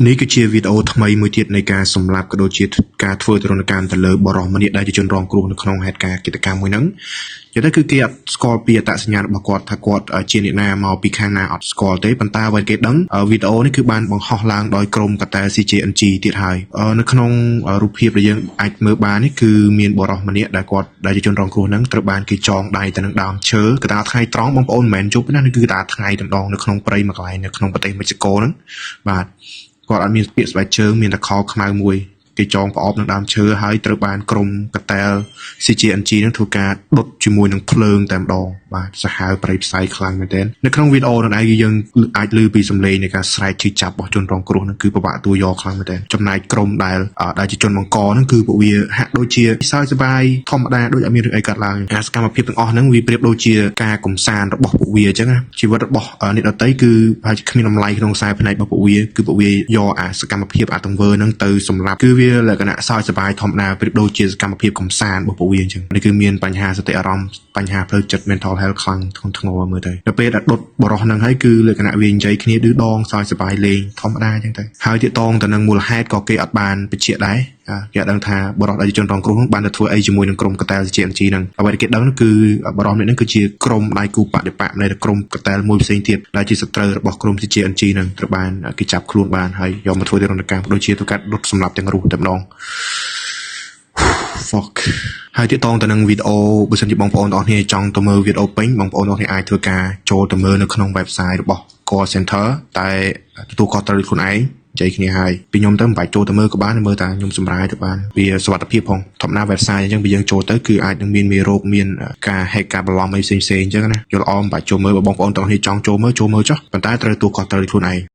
នេះគឺជាវីដេអូថ្មីមួយទៀតនៃការសម្លាប់ក៏ដូចជាការធ្វើទរណកម្មទៅលើបរិសម្នាក់ដែលជាជនរងគ្រោះនៅក្នុងហេតុការណ៍កិច្ចកម្មមួយហ្នឹងនិយាយទៅគឺគេអត់ស្គាល់ពីអត្តសញ្ញាណរបស់គាត់ថាគាត់ជាអ្នកណាមកពីខាងណាអត់ស្គាល់ទេប៉ុន្តែអ្វីគេដឹងវីដេអូនេះគឺបានបង្ហោះឡើងដោយក្រុមកតា CJNG ទៀតហើយនៅក្នុងរូបភាពដែលយើងអាចមើលបាននេះគឺមានបរិសម្នាក់ដែលគាត់ដែលជាជនរងគ្រោះហ្នឹងត្រូវបានគេចងដៃទៅនឹងដើមឈើកតាថ្ងៃត្រង់បងប្អូនមិនមែនជប់ណានេះគឺកតាថ្ងៃតែម្ដងនៅក្នុងព្រៃមួយកន្លែងនៅក្នុងប្រទេសមិចស៊ីកូហ្នឹងបាទគាត់អត់មានពាក្យស្បែកជើងមានតែខោខ្មៅមួយគេចងប្រអប់នឹងដើមឈើហើយត្រូវបានក្រុមកតា CJNG នឹងធ្វើការដុតជាមួយនឹងភ្លើងតែម្ដងបាទសាហាវប្រៃផ្សៃខ្លាំងមែនទែននៅក្នុងវីដេអូនោះឯងយើងអាចឮពីសំឡេងនៃការស្រែកឈឺចាប់របស់ជនរងគ្រោះនឹងគឺពិបាកទួយកខ្លាំងមែនទែនចំណែកក្រុមដែលជាជនបង្កហ្នឹងគឺពួកវាហាក់ដូចជាសើចសប្បាយធម្មតាដូចអត់មានរឿងអីកើតឡើងសកម្មភាពទាំងអស់ហ្នឹងវាប្រៀបដូចជាការកំសាន្តរបស់ពួកវាអញ្ចឹងណាជីវិតរបស់អ្នកដទៃគឺប្រហែលជាគ្មានតម្លៃក្នុងខ្សែភ្នែករបស់ពួកវាគឺពួកវាយកសកម្មភាពទង្វើហ្នឹងទៅសម្លាប់គឺវាលក្ខណៈសើចសប្បាយធម្មតាប្រៀបដូចជាសកម្មភាពកំសាន្តរបស់ពួកវាអញ្ចឹងនេះគឺមានបញ្ហាសតិអារម្មណ៍បញ្ហាផ្លូវចិត្ត mental health ខ្លាំងធ្ងន់ធ្ងរមើលទៅដល់ពេលដែលដុតបរោះហ្នឹងហើយគឺលក្ខណៈវានិយាយគ្នាឌឺដងសើចសប្បាយលេងធម្មតាអញ្ចឹងទៅហើយទាក់ទងទៅនឹងមូលហេតុក៏គេអត់បានបញ្ជាក់ដែរគេអត់ដឹងថាបរិសុទ្ធដែលជនរងគ្រោះបានទៅធ្វើអីជាមួយនឹងក្រុមកតា CJNG ហ្នឹងអ្វីដែលគេដឹងគឺបរិសុទ្ធនេះគឺជាក្រុមដៃគូបដិបកនៃក្រុមកតាមួយផ្សេងទៀតដែលជាសត្រូវរបស់ក្រុម CJNG ហ្នឹងត្រូវបានគេចាប់ខ្លួនបានហើយយកមកធ្វើទរណកម្មដូចជាធ្វើការដុតសម្លាប់ទាំងរស់តែម្ដង fuck ហើយទាក់ទងទៅនឹងវីដេអូបើសិនជាបងប្អូនទាំងអស់គ្នាចង់ទៅមើលវីដេអូពេញបងប្អូនទាំងអស់គ្នាអាចធ្វើការចូលទៅមើលនៅក្នុង website របស់ Call Center តែទទួលខុសត្រូវខ្លួនឯងនិយាយគ្នាហើយពីខ្ញុំទៅមិនបាច់ចូលទៅមើលក៏បានមើលតែខ្ញុំសម្រាយទៅបានវាសុវត្ថិភាពផងធម្មតា website អញ្ចឹងបើយើងចូលទៅគឺអាចនឹងមានមេរោគមានការ hack ការបន្លំអីផ្សេងៗអញ្ចឹងណាយល់អមមិនបាច់ចូលមើលបើបងប្អូនទាំងអស់គ្នាចង់ចូលមើលចុះប៉ុន្តែត្រូវទទួលខុសត្រូវខ្លួនឯង